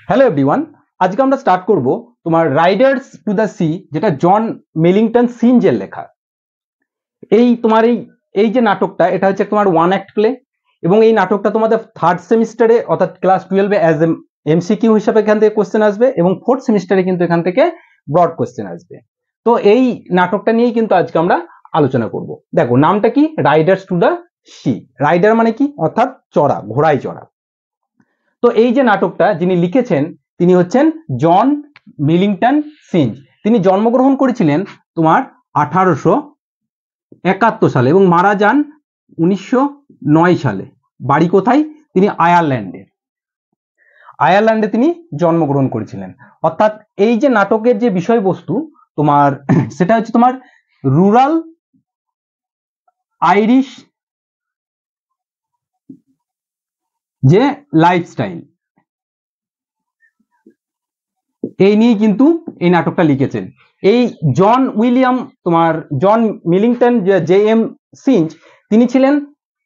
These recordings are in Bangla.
হ্যালো এভরিওয়ান, আজকে আমরা স্টার্ট করব তোমার রাইডার্স টু দ্য সি, যেটা জন মিলিংটন সিনজের লেখা। এই তোমার এই যে নাটকটা, এটা হচ্ছে তোমার ওয়ান অ্যাক্ট প্লে, এবং এই নাটকটা তোমাদের থার্ড সেমিস্টারে অর্থাৎ ক্লাস 12-এ অ্যাজ এমসিকিউ হিসাবে এখান থেকে কোশ্চেন আসবে, এবং ফোর্থ সেমিস্টারে কিন্তু এখান থেকে ব্রড কোশ্চেন আসবে। তো এই নাটকটা নিয়েই কিন্তু আজকে আমরা আলোচনা করব। দেখো, নামটা কি? Riders to the sea. Rider মানে কি? অর্থাৎ চড়া, ঘোড়ায় চড়া। তো এই যে নাটকটা যিনি লিখেছেন তিনি হচ্ছেন জন মিলিংটন সিঞ্জ। তিনি জন্মগ্রহণ করেছিলেন তোমার 1871 সালে এবং মারা যান 1909 সালে। বাড়ি কোথায়? তিনি আয়ারল্যান্ডে তিনি জন্মগ্রহণ করেছিলেন। অর্থাৎ এই যে নাটকের যে বিষয়বস্তু তোমার সেটা হচ্ছে তোমার রুরাল আইরিশ যে লাইফস্টাইল, এই নিয়ে কিন্তু এই নাটকটা লিখেছেন এই জন মিলিংটন জে এম সিঞ্জ। তিনি ছিলেন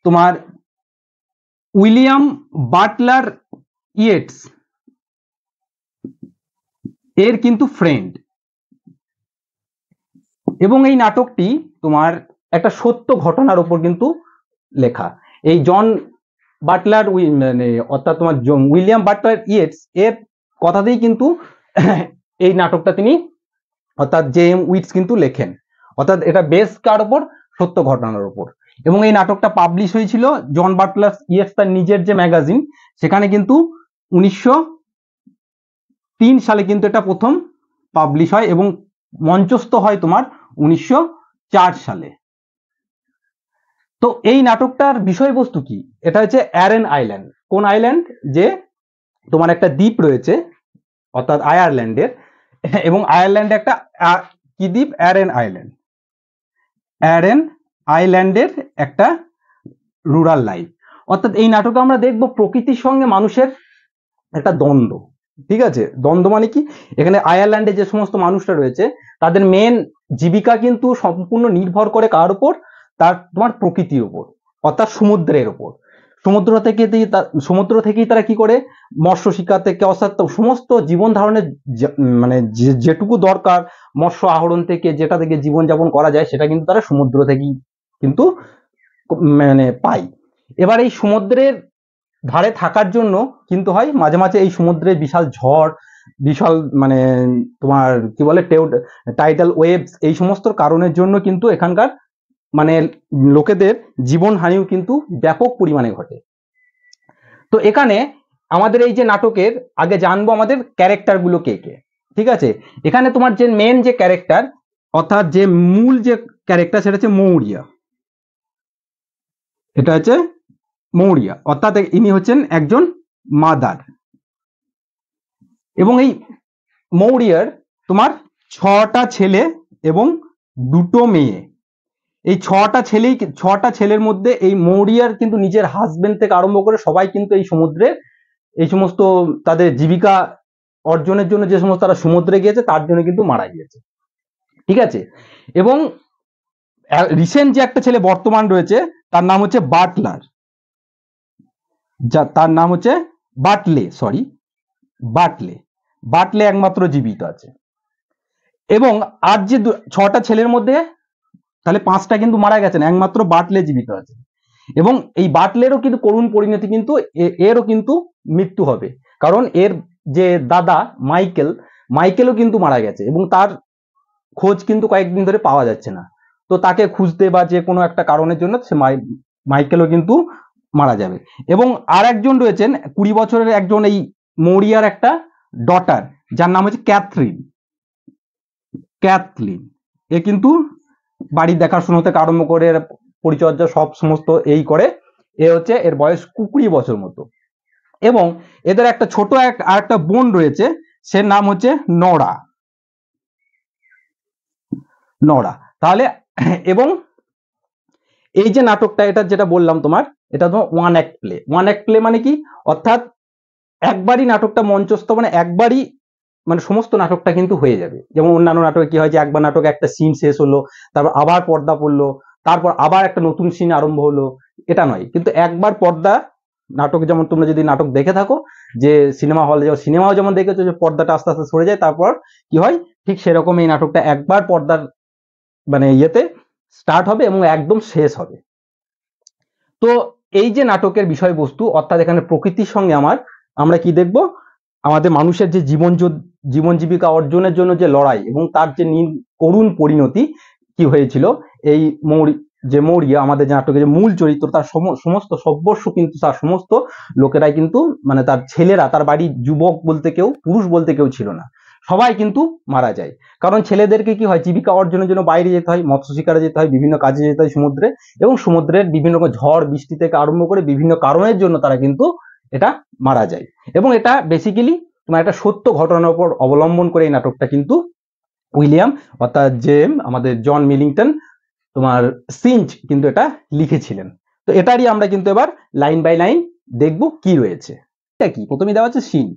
তোমার উইলিয়াম বাটলার ইয়েটস এর কিন্তু ফ্রেন্ড, এবং এই নাটকটি তোমার একটা সত্য ঘটনার উপর কিন্তু লেখা। এই জন বাটলার অর্থাৎ তোমার উইলিয়াম বাটলার ইয়েটস এর কথাতেই কিন্তু এই নাটকটা তিনি অর্থাৎ জে এম উইটস কিন্তু লেখেন। অর্থাৎ এটা বেস কার উপর? সত্য ঘটনার উপর। এবং এই নাটকটা পাবলিশ হয়েছিল জন বাটলার ইয়েটস তার নিজের যে ম্যাগাজিন, সেখানে কিন্তু 1903 সালে কিন্তু এটা প্রথম পাবলিশ হয় এবং মঞ্চস্থ হয় তোমার 1904 সালে। তো এই নাটকটার বিষয়বস্তু কি? এটা হচ্ছে অ্যারেন আইল্যান্ড। কোন আইল্যান্ড? যে তোমার একটা দ্বীপ রয়েছে অর্থাৎ আয়ারল্যান্ডের, এবং আয়ারল্যান্ডে একটা কি দ্বীপ? অ্যারেন আইল্যান্ডের একটা রুরাল লাইফ। অর্থাৎ এই নাটকে আমরা দেখব প্রকৃতির সঙ্গে মানুষের একটা দ্বন্দ্ব। ঠিক আছে, দ্বন্দ্ব মানে কি? এখানে আয়ারল্যান্ডে যে সমস্ত মানুষরা রয়েছে তাদের মেন জীবিকা কিন্তু সম্পূর্ণ নির্ভর করে কার উপর? তার তোমার প্রকৃতির উপর, অর্থাৎ সমুদ্রের উপর। সমুদ্র থেকেই তারা কি করে? মৎস্য শিকার থেকে অর্থাৎ সমস্ত জীবন ধারণের মানে যেটুকু দরকার মৎস্য আহরণ থেকে, যেটা থেকে জীবনযাপন করা যায়, সেটা কিন্তু তারা সমুদ্র থেকেই কিন্তু মানে পায়। এবার এই সমুদ্রের ধারে থাকার জন্য কিন্তু হয় মাঝে মাঝে এই সমুদ্রে বিশাল ঝড়, বিশাল মানে তোমার কি বলে টাইডাল ওয়েভস, এই সমস্ত কারণের জন্য কিন্তু এখানকার মানে লোকেদের জীবনহানিও কিন্তু ব্যাপক পরিমাণে ঘটে। তো এখানে আমাদের এই যে নাটকের আগে জানবো আমাদের ক্যারেক্টার গুলো কে কে। ঠিক আছে, এখানে তোমার যে মেন যে ক্যারেক্টার অর্থাৎ যে মূল যে ক্যারেক্টার সেটা হচ্ছে মৌরিয়া। এটা হচ্ছে মৌরিয়া, অর্থাৎ ইনি হচ্ছেন একজন মাদার। এবং এই মৌরিয়ার তোমার 6টা ছেলে এবং 2টো মেয়ে। এই 6টা ছেলের মধ্যে এই মৌরিয়ার কিন্তু নিজের হাজবেন্ড থেকে আরম্ভ করে সবাই কিন্তু এই সমুদ্রে এই সমস্ত তাদের জীবিকা অর্জনের জন্য যে সমস্ত তারা সমুদ্রে গিয়েছে তার জন্য কিন্তু মারা গিয়েছে। ঠিক আছে, এবং রিসেন্ট যে একটা ছেলে বর্তমান রয়েছে তার নাম হচ্ছে বাটলে একমাত্র জীবিত আছে। এবং আর যে 6টা ছেলের মধ্যে তাহলে 5টা কিন্তু মারা গেছেন, একমাত্র বাটলে জীবিত আছে। এবং এই বাটলেরও কিন্তু করুণ পরিণতি, কিন্তু এরও কিন্তু মৃত্যু হবে, কারণ এর যে দাদা মাইকেলও কিন্তু মারা গেছে এবং তার খোঁজ কিন্তু কয়েকদিন ধরে পাওয়া যাচ্ছে না। তো তাকে খুঁজতে বা যে কোনো একটা কারণের জন্য সে মাইকেলও কিন্তু মারা যাবে। এবং আর একজন রয়েছেন 20 বছরের একজন এই মৌরিয়ার একটা ডটার, যার নাম হচ্ছে ক্যাথলিন। এ কিন্তু বাড়ির দেখাশোনা থেকে আরম্ভ করে পরিচর্যা সব সমস্ত এই করে। এর বয়স 20 বছর মতো। এবং এদের একটা ছোট আর একটা বোন রয়েছে, সে নাম হচ্ছে নড়া। তাহলে এবং এই যে নাটকটা, এটা যেটা বললাম তোমার, এটা তোমার ওয়ান অ্যাক্ট প্লে মানে কি? অর্থাৎ একবারই নাটকটা মঞ্চস্থ, মানে একবারই মানে সমস্ত নাটকটা কিন্তু হয়ে যাবে। যেমন অন্যান্য নাটকে কি হয় যে একবার নাটকে একটা সিন শেষ হলো, তারপর আবার পর্দা পড়লো, তারপর আবার একটা নতুন সিন আরম্ভ হলো, এটা নয়। কিন্তু একবার পর্দা নাটক যেমন তোমরা যদি নাটক দেখে থাকো যে সিনেমাও যেমন দেখেছো যে পর্দাটা আস্তে আস্তে সরে যায়, তারপর কি হয়, ঠিক সেরকম এই নাটকটা একবার পর্দার মানে ইয়েতে স্টার্ট হবে এবং একদম শেষ হবে। তো এই যে নাটকের বিষয়বস্তু, অর্থাৎ এখানে প্রকৃতির সঙ্গে আমরা কি দেখব, আমাদের মানুষের যে জীবন জীবিকা অর্জনের জন্য যে লড়াই এবং তার যে করুণ পরিণতি কি হয়েছিল, এই মৌর্য আমাদের যে নাটকের যে মূল চরিত্র, তার সমস্ত সর্বস্ব কিন্তু তার সমস্ত লোকেরাই কিন্তু মানে তার ছেলেরা, তার বাড়ির যুবক বলতে কেউ, পুরুষ বলতে কেউ ছিল না, সবাই কিন্তু মারা যায়। কারণ ছেলেদেরকে কি হয়, জীবিকা অর্জনের জন্য বাইরে যেতে হয়, মৎস্য শিকারে যেতে হয়, বিভিন্ন কাজে যেতে হয় সমুদ্রে, এবং সমুদ্রের বিভিন্ন রকম ঝড় বৃষ্টি থেকে আরম্ভ করে বিভিন্ন কারণের জন্য তারা কিন্তু এটা মারা যায়। এবং এটা বেসিক্যালি তোমার একটা সত্য ঘটনার উপর অবলম্বন করে এই নাটকটা কিন্তু উইলিয়াম অর্থাৎ আমাদের জন মিলিংটন তোমার সিঞ্চ কিন্তু এটা লিখেছিলেন। তো এটারই আমরা কিন্তু এবার লাইন বাই লাইন দেখব কি রয়েছে। এটা কি, প্রথমে দেওয়া আছে সিন।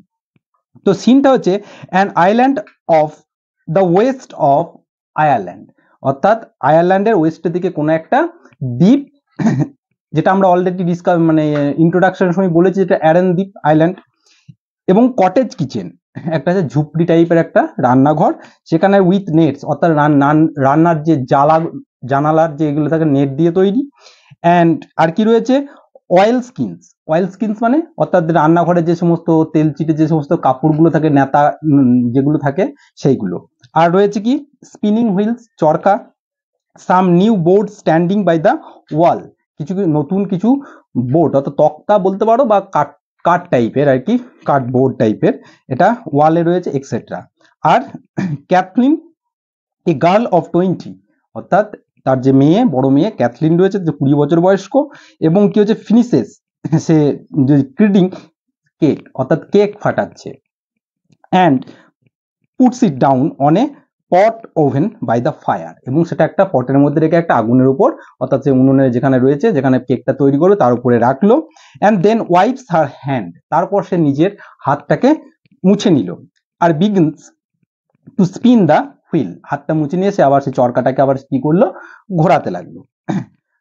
তো সিনটা হচ্ছে an island of the West of Ireland, অর্থাৎ আয়ারল্যান্ডের ওয়েস্টের দিকে কোনো একটা দ্বীপ, যেটা আমরা অলরেডি মানে ইন্ট্রোডাকশনের সময় বলেছি, যেটা অ্যারেন দ্বীপ আইল্যান্ড। এবং কটেজ কিচেন, একটা আছে ঝুপড়ি টাইপের একটা রান্নাঘর, সেখানে উইথ নেটস, অর্থাৎ রান্নার যে জানালার যে এগুলো থাকে নেট দিয়ে তৈরি। অ্যান্ড আর কি রয়েছে, অয়েল স্কিনস মানে অর্থাৎ রান্নাঘরে যে সমস্ত তেল চিটে যে সমস্ত কাপড়গুলো থাকে, নেতা যেগুলো থাকে সেইগুলো। আর রয়েছে কি, স্পিনিং হুইলস, চরকা, some new board standing by the wall, নতুন কিছু বোর্ড, অর্থাৎ তক্তা বলতে পারো বা কাঠ টাইপের আর কি, কাঠবোর্ড টাইপের, এটা ওয়ালে রয়েছে এক্সেট্রা। আর ক্যাথলিন এ গার্ল অফ 20, অর্থাৎ তার যে বড় মেয়ে ক্যাথলিন রয়েছে, যে 20 বছর বয়স্ক, এবং কি হচ্ছে ফিনিশেস, সে যে ক্রিডিং কেক, অর্থাৎ কেক ফাটাচ্ছে। And puts it down on a pot oven by the fire, এবং সেটা একটা পটের মধ্যে রেখে একটা আগুনের উপর, অর্থাৎ সে উনুনে যেখানে রয়েছে, যেখানে কেকটা তৈরি করলো তার উপরে রাখলো। And then wipes her hand, তারপর সে নিজের হাতটাকে মুছে নিল। আর begins to spin the wheel, হাতটা মুছে নিয়ে সে আবার সে চরকাটাকে আবার কি করলো, ঘোরাতে লাগলো।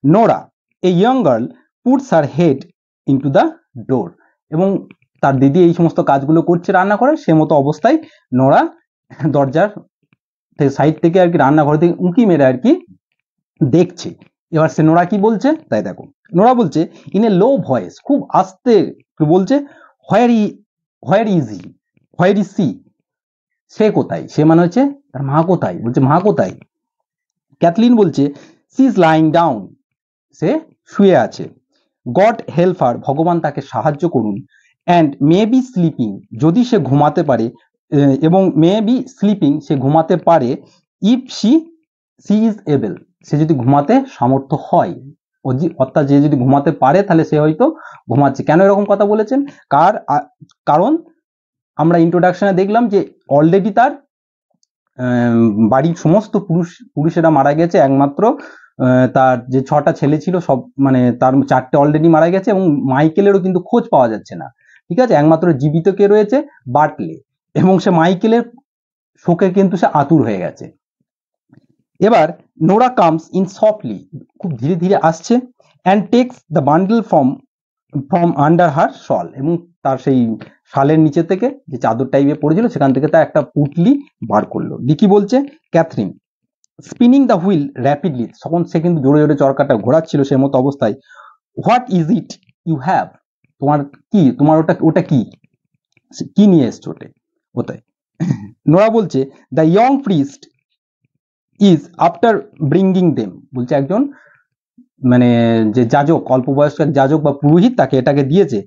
Nora a young girl puts her head into the door, এবং তার দিদি এই সমস্ত কাজগুলো করছে রান্না করে, সে মতো অবস্থায় নোরা দরজার সাইড থেকে আর কি, রান্নাঘর থেকে উঁকি মেরে আর কি দেখছে। এবার সে নোরা কি বলছে তাই দেখো। নোরা বলছে ইন এ লো ভয়েস, খুব আস্তে বলছে, হোয়ার ইজ সি, সে কোথায়, সে মানে হচ্ছে তার মা কোথায়, বলছে মা কোথায়। ক্যাথলিন বলছে সি ইজ লাইং ডাউন, সে শুয়ে আছে। গড হেল্প হার, ভগবান তাকে সাহায্য করুন। অ্যান্ড মে বি স্লিপিং, যদি সে ঘুমাতে পারে, এবং মে বি স্লিপিং, সে ঘুমাতে পারে, ইফ সি ইজ এবল, সে যদি ঘুমাতে সামর্থ্য হয়, অর্থাৎ যে যদি ঘুমাতে পারে তাহলে সে হয়তো ঘুমাচ্ছে। কেন এরকম কথা বলেছেন, কারণ আমরা ইন্ট্রোডাকশনে দেখলাম যে অলরেডি তার বাড়ির সমস্ত পুরুষেরা মারা গেছে, একমাত্র তার যে 6টা ছেলে ছিল সব মানে তার 4টে অলরেডি মারা গেছে, এবং মাইকেলেরও কিন্তু খোঁজ পাওয়া যাচ্ছে না। ঠিক আছে, একমাত্র জীবিত কে রয়েছে, বাটলে, এবং সে মাইকেলের শোকে কিন্তু সে আতুর হয়ে গেছে। এবার নোরা কামস ইন সফটলি, খুব ধীরে ধীরে আসছে। And takes the bundle from under her shawl, এবং তার সেই শালের নিচে থেকে যে চাদর টাইপের পড়েছিল সেখান থেকে তার একটা পুটলি বার করলো। ডিকি বলছে Catherine spinning the wheel rapidly, তখন সে কিন্তু জোরে জোরে চরকাটা ঘোরাচ্ছিল সে মতো অবস্থায়। What is it you have, তোমার ওটা কি নিয়ে এসছো ওটাই। নোরা বলছে the young priest is after bringing them, বলছে একজন মানে যে যাজক, অল্প বয়স্ক যাজক বা পুরোহিত তাকে এটাকে দিয়েছে।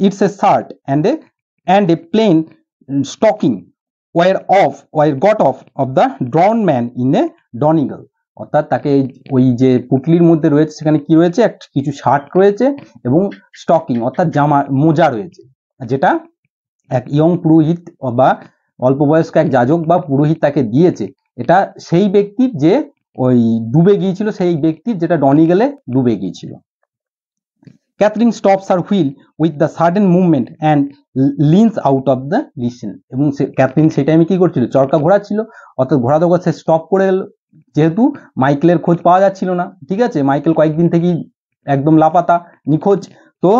It's a shirt and a plain stocking were got off the drowned man in a Donegal, অর্থাৎ তাকে ওই যে পুটলির মধ্যে রয়েছে সেখানে কি রয়েছে, কিছু শার্ট রয়েছে এবং স্টকিং অর্থাৎ মোজা রয়েছে, যেটা এক ইয়ং পুরোহিত বা অল্প বয়স্ক এক যাজক বা পুরোহিত তাকে দিয়েছে। এটা সেই ব্যক্তির যে ওই ডুবে গিয়েছিল, সেই ব্যক্তির যেটা ডনিগেলে ডুবে গিয়েছিল। Catherine stops her wheel with the sudden movement and leans out of the listen, এবং ক্যাথরিন সেই টাইমে কি করছিল, চরকা ঘোরাচ্ছিল, অর্থাৎ ঘোরাতে ঘোরাতে সে স্টপ করে গেল, যেহেতু মাইকেলের খোঁজ পাওয়া যাচ্ছিল না। ঠিক আছে, মাইকেল কয়েকদিন থেকেই একদম লাপাতা, নিখোঁজ। তো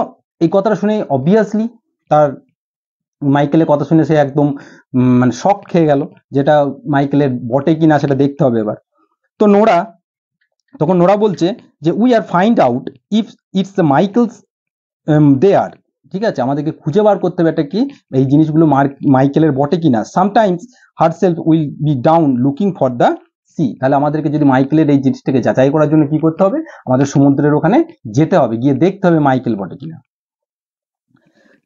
এই কথাটা শুনে অবভিয়াসলি তার মাইকেলের কথা শুনে সে একদম মানে শক খেয়ে গেল, যেটা মাইকেলের বটে কিনা সেটা দেখতে হবে এবার। তো তখন নোরা বলছে যে we are find out if it's the Michael's they are, ঠিক আছে, আমাদেরকে খুঁজে বার করতে হবে এটা কি, এই জিনিসগুলো মাইকেলের বটে কিনা। Sometimes herself will be down looking for the sea, তাহলে আমাদেরকে যদি মাইকেলের এই জিনিসটাকে যাচাই করার জন্য কি করতে হবে, আমাদের সমুদ্রের ওখানে যেতে হবে, গিয়ে দেখতে হবে মাইকেল বটে কিনা।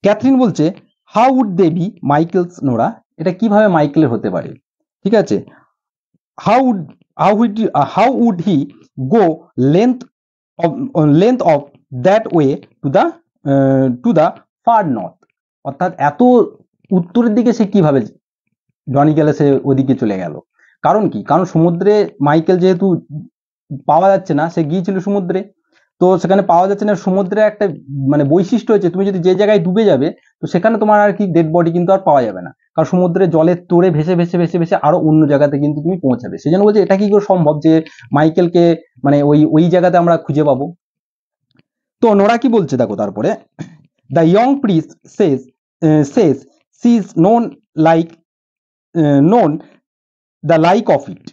ক্যাথরিন বলছে how would they be Michael's Nora, এটা কিভাবে মাইকেলের হতে পারে, ঠিক আছে, how would he go length of that way to the far north, অর্থাৎ এত উত্তরের দিকে সে কিভাবে জনি গেলে সে ওদিকে চলে গেল, কারণ কি, কারণ সমুদ্রে মাইকেল যেহেতু পাওয়া যাচ্ছে না, সে গিয়েছিল সমুদ্রে, তো সেখানে পাওয়া যাচ্ছে না। সমুদ্রে একটা মানে বৈশিষ্ট্য হচ্ছে, তুমি যদি যে জায়গায় ডুবে যাবে তো সেখানে তোমার আর কি ডেড বডি কিন্তু আর পাওয়া যাবে না, কারণ সমুদ্রে জলের তোড়ে ভেসে ভেসে ভেসে ভেসে আরো অন্য জায়গাতে কিন্তু তুমি পৌঁছাবে। সেই জন্য বলছে এটা কি করে সম্ভব যে মাইকেলকে মানে ওই জায়গাতে আমরা খুঁজে পাবো। তো নোরা কি বলছে দেখো তারপরে, the young priest says she is known the like of it,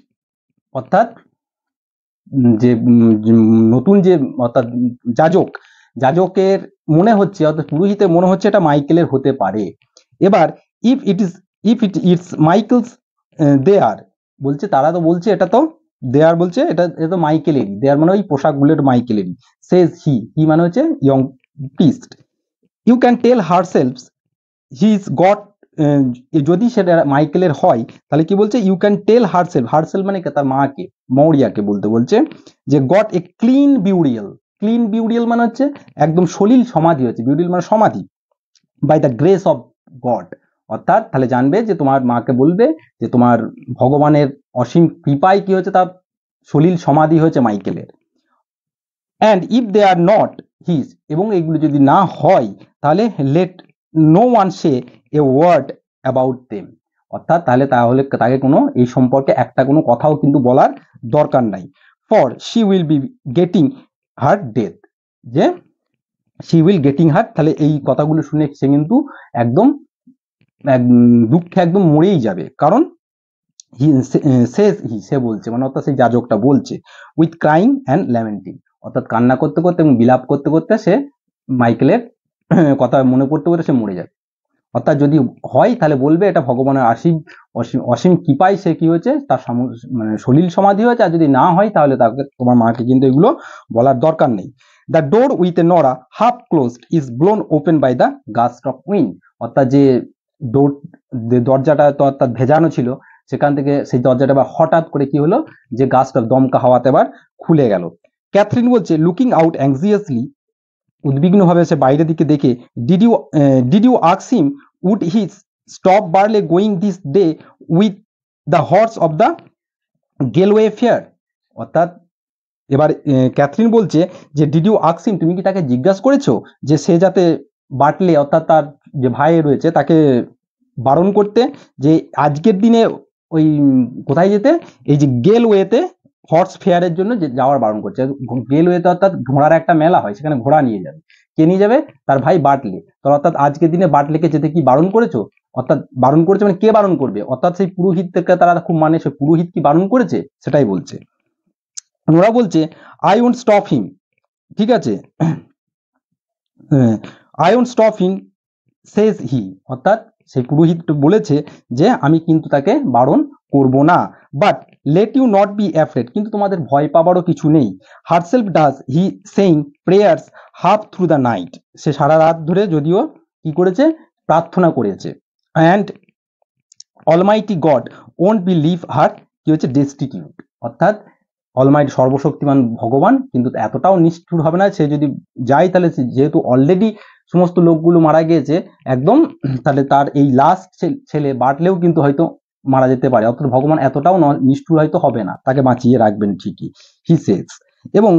অর্থাৎ যে নতুন যে অর্থাৎ যাজকের মনে হচ্ছে, অর্থাৎ পুরোহিতের মনে হচ্ছে এটা মাইকেলের হতে পারে। এবার ইফ ইটস মাইকেলস দে আর, বলছে তারা তো বলছে এটা তো দেয়ার, বলছে এটা তো মাইকেলেরই, দেয়ার মানে ওই পোশাকগুলোর মাইকেলেরই। সেজ হি মানে হচ্ছে young priest, you can tell herself he is got, যদি সেটা মাইকেলের হয় তাহলে কি বলছে, ইউ ক্যান টেল হারসেলফ মানে তার মাকে মৌরিয়াকে বলছে যে গট এ ক্লিন বিউরিয়াল মানে হচ্ছে একদম সলিল সমাধি হচ্ছে, বিউরিয়াল মানে সমাধি, by the grace of God, অর্থাৎ তাহলে জানবে যে তোমার মাকে বলবে যে তোমার ভগবানের অসীম কৃপায় কি হচ্ছে, তার সলিল সমাধি হয়েছে মাইকেলের। And if they are not his, এবং এগুলো যদি না হয় তাহলে let no one say a word about them, অর্থাৎ তাহলে তাকে কোনো এই সম্পর্কে একটা কোনো কথাও কিন্তু বলার দরকার নাই। For she will be getting her death, যে শি উইল গেটিং হার, তাহলে এই কথাগুলো শুনে সে কিন্তু একদম দুঃখে একদম মরেই যাবে, কারণ সে বলছে মানে অর্থাৎ সেই যাজকটা বলছে উইথ ক্রাইং অ্যান্ড ল্যামেন্টিং, অর্থাৎ কান্না করতে করতে এবং বিলাপ করতে করতে সে মাইকেলের কথা মনে পড়তে পড়তে সে মরে যাবে। অর্থাৎ যদি হয় তাহলে বলবে এটা ভগবানের অসীম কৃপায় সে কি হয়েছে, তার মানে সলিল সমাধি হয়েছে, আর যদি না হয় তাহলে তাকে তোমার মাকে কিন্তু এগুলো বলার দরকার নেই। The door with a Nora half closed is blown open by the gust of wind, অর্থাৎ যে দরজাটা তো অর্থাৎ ভেজানো ছিল, সেখান থেকে সেই দরজাটা আবার হঠাৎ করে কি হলো, যে গাছটা দমকা হাওয়াতে আবার খুলে গেল। ক্যাথরিন বলছে লুকিং আউট অ্যাংজিয়াসলি, উদ্বিগ্নভাবে সে বাইরের দিকে দেখে, did you ask him would he stop Bartley going this day with the horse of the Galway fair, অর্থাৎ এবার ক্যাথরিন বলছে যে ডিড ইউ আস্ক হিম, তুমি কি তাকে জিজ্ঞাসা করেছো যে সে যাতে বাটলে অর্থাৎ তার যে ভাই রয়েছে তাকে বারণ করতে, যে আজকের দিনে ওই কোথায় যেতে, এই যে গেলওয়েতে হর্স ফেয়ারের জন্য যাওয়ার বারণ করছে। গেলওয়েতে অর্থাৎ ঘোড়ার একটা মেলা হয়, সেখানে ঘোড়া নিয়ে যাবে, কে নিয়ে যাবে, তার ভাই বাটলে, তো অর্থাৎ আজকের দিনে বাটলেকে যেতে কি বারণ করেছো, অর্থাৎ বারণ করেছে মানে কে বারণ করবে, অর্থাৎ সেই পুরোহিতকে তারা খুব মানে, সে পুরোহিত কি বারণ করেছে সেটাই বলছে। ওরা বলছে আই ওন্ট স্টপ হিম, ঠিক আছে, আই ওন্ট স্টপ হিম সেজ হি, অর্থাৎ সেই পুরোহিত বলেছে যে আমি কিন্তু তাকে বারণ করব না, but let you not be afraid, কিন্তু তোমাদের ভয় পাবারও কিছু নেই। Herself does he saying prayers half through the night, সে সারা রাত ধরে যদিও কি করেছে, প্রার্থনা করেছে। And almighty God won't be leave her কি হচ্ছে ডেস্টিটিউট, অর্থাৎ অলমাইটি সর্বশক্তিমান ভগবান কিন্তু এতটাও নিষ্ঠুর হবে না, সে যদি যায় তাহলে যেহেতু অলরেডি সমস্ত লোকগুলো মারা গিয়েছে একদম, তাহলে তার এই লাস্ট ছেলে বাটলেও কিন্তু হয়তো মারা যেতে পারে, অর্থাৎ ভগবান এতটাও নিষ্ঠুর হয়তো হবে না, তাকে বাঁচিয়ে রাখবেন ঠিকই, হি সেজ। এবং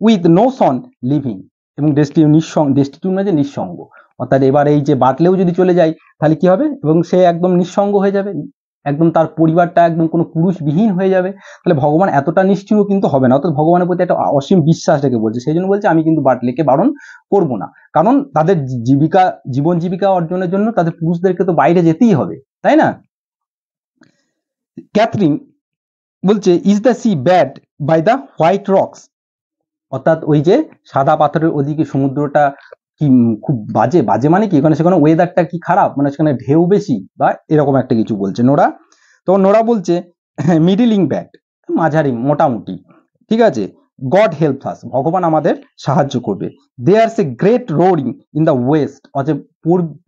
উইথ নো সন লিভিং, এবং ডেস্টিটিউট মানে যে নিঃসঙ্গ, অর্থাৎ এবার এই যে বাটলেও যদি চলে যায় তাহলে কি হবে, এবং সে একদম নিঃসঙ্গ হয়ে যাবে, একদম তার পরিবারটা একদম কোনো পুরুষবিহীন হয়ে যাবে, তাহলে ভগবান এতটা নিষ্ঠুর কিন্তু হবে না। অর্থাৎ ভগবানের প্রতি একটা অসীম বিশ্বাস রেখে বলছে, সেই জন্য বলছে আমি কিন্তু বাটলিকে বারণ করবো না, কারণ তাদের জীবন জীবিকা অর্জনের জন্য তাদের পুরুষদেরকে তো বাইরে যেতেই হবে, তাই না? ক্যাথরিন বলছে is the sea bad by the white rocks, অর্থাৎ ওই যে সাদা পাথরের ওদিকে সমুদ্রটা কি খুব বাজে, বাজে মানে কি ওখানে সেখানে ওয়েদারটা কি খারাপ, মানে সেখানে ঢেউ বেশি বা এরকম একটা কিছু বলছে নোরা। তো নোরা বলছে মিডিলিং ব্যাড, মাঝারি মোটামুটি, ঠিক আছে। গড হেল্প আস, ভগবান আমাদের সাহায্য করবে। There's a great roaring in the West, অর্থাৎ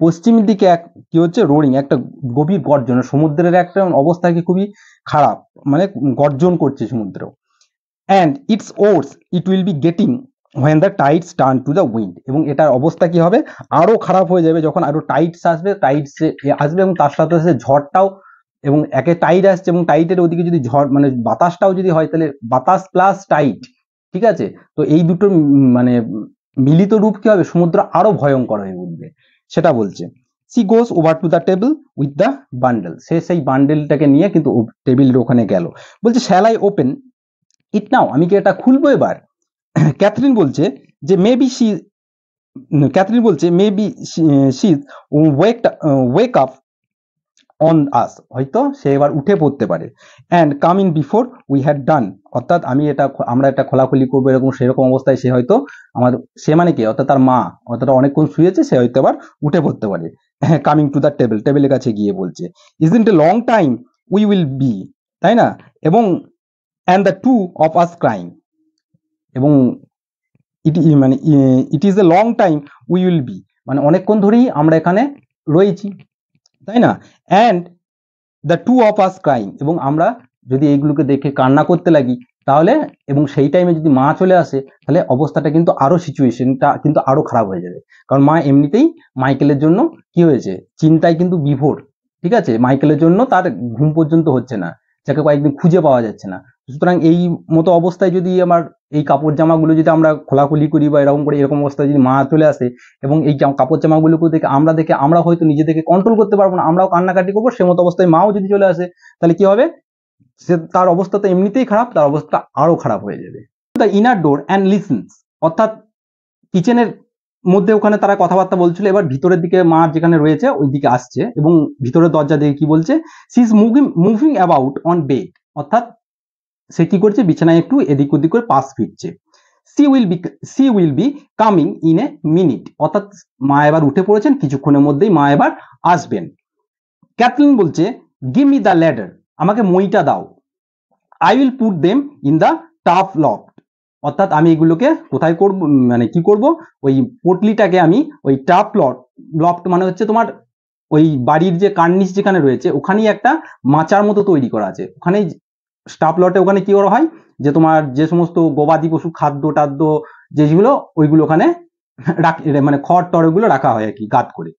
পশ্চিম দিকে এক কি হচ্ছে রোরিং, একটা গভীর গর্জন, সমুদ্রের একটা অবস্থা কি খুবই খারাপ, মানে গর্জন করছে সমুদ্র। And it's worse it will be getting when the tides turn to the wind, এবং এটার অবস্থা কি হবে আরো খারাপ হয়ে যাবে যখন আরো টাইডস আসবে, আসবে এবং তার সাথে সাথে ঝড়টাও, এবং একে টাইড আসছে এবং টাইডের ওদিকে যদি ঝড় মানে বাতাসটাও যদি হয় তাহলে বাতাস প্লাস টাইড, ঠিক আছে। তো এই দুটো মানে মিলিত রূপ কি হবে, সমুদ্র আরো ভয়ঙ্কর হয়ে উঠবে, সেটা বলছে। She goes over to the table with the bundle, সে সেই বান্ডেলটাকে নিয়ে কিন্তু টেবিলের ওখানে গেল, বলছে shall I open it now, আমি কি এটা খুলবো এবার? ক্যাথরিন বলছে যে maybe she wake up on us, হয়তো সে এবার উঠে পড়তে পারে। And come in before we had done, অর্থাৎ আমরা এটা খোলাখুলি করবো এরকম সেরকম অবস্থায় সে হয়তো সে মানে কি অর্থাৎ তার মা অর্থাৎ অনেকক্ষণ শুয়েছে, সে হয়তো আবার উঠে পড়তে পারে। কামিং টু দ্য টেবিলের কাছে গিয়ে বলছে isn't a long time we will be, তাই না? এবং and the two of us crying, এবং it is a long time we will be, মানে অনেকক্ষণ ধরেই আমরা এখানে রয়েছি, তাই না? And the two of us crying, এবং আমরা যদি এইগুলোকে দেখে কান্না করতে লাগি তাহলে, এবং সেই টাইমে যদি মা চলে আসে তাহলে অবস্থাটা কিন্তু আরো সিচুয়েশনটা কিন্তু আরো খারাপ হয়ে যাবে, কারণ মা এমনিতেই মাইকেলের জন্য কি হয়েছে চিন্তায় কিন্তু বিভোর, ঠিক আছে। মাইকেলের জন্য তার ঘুম পর্যন্ত হচ্ছে না, যাকে কয়েকদিন খুঁজে পাওয়া যাচ্ছে না। সুতরাং এই মতো অবস্থায় যদি আমার এই কাপড় জামাগুলো যদি আমরা খোলাখুলি করি বা এরকম করে, এরকম অবস্থায় যদি মা চলে আসে এবং এই কাপড় জামাগুলোকে দেখে আমরা হয়তো নিজেদেরকে কন্ট্রোল করতে পারবো না, আমরাও কান্নাকাটি করবো, সে মতো অবস্থায় মাও যদি চলে আসে তাহলে কি হবে, তার অবস্থা তো এমনিতেই খারাপ, তার অবস্থা আরো খারাপ হয়ে যাবে। The inner door and listen, অর্থাৎ কিচেনের মধ্যে ওখানে তারা কথাবার্তা বলছিল, এবার ভিতরের দিকে মা যেখানে রয়েছে ওই দিকে আসছে এবং ভিতরের দরজা দিয়ে কি বলছে, she is moving about on bed, অর্থাৎ সে কি করছে বিছানায় একটু এদিক ওদিক করে পাশ ফিরছে। She will be coming in a minute, অর্থাৎ মা এবার উঠে পড়েছেন, কিছুক্ষণের মধ্যেই মা এবার আসবেন। ক্যাথলিন বলছে গিভ মি দ্য ল্যাডার, আমাকে মইটা দাও। I will put them in the tough loft, অর্থাৎ আমি এগুলোকে কোথায় করব, মানে কি করব, ওই পটলিটাকে আমি ওই টাফ লফট মানে হচ্ছে তোমার ওই বাড়ির যে কার্নিশ যেখানে রয়েছে ওখানেই একটা মাচার মতো তৈরি করা আছে, ওখানেই স্টাফ লটে ওখানে কি করা হয় যে তোমার যে সমস্ত গবাদি পশু খাদ্য টাদ্য যেগুলো ওইগুলো ওখানে মানে খড় টড় ওগুলো রাখা হয় আর কি গাদ করে,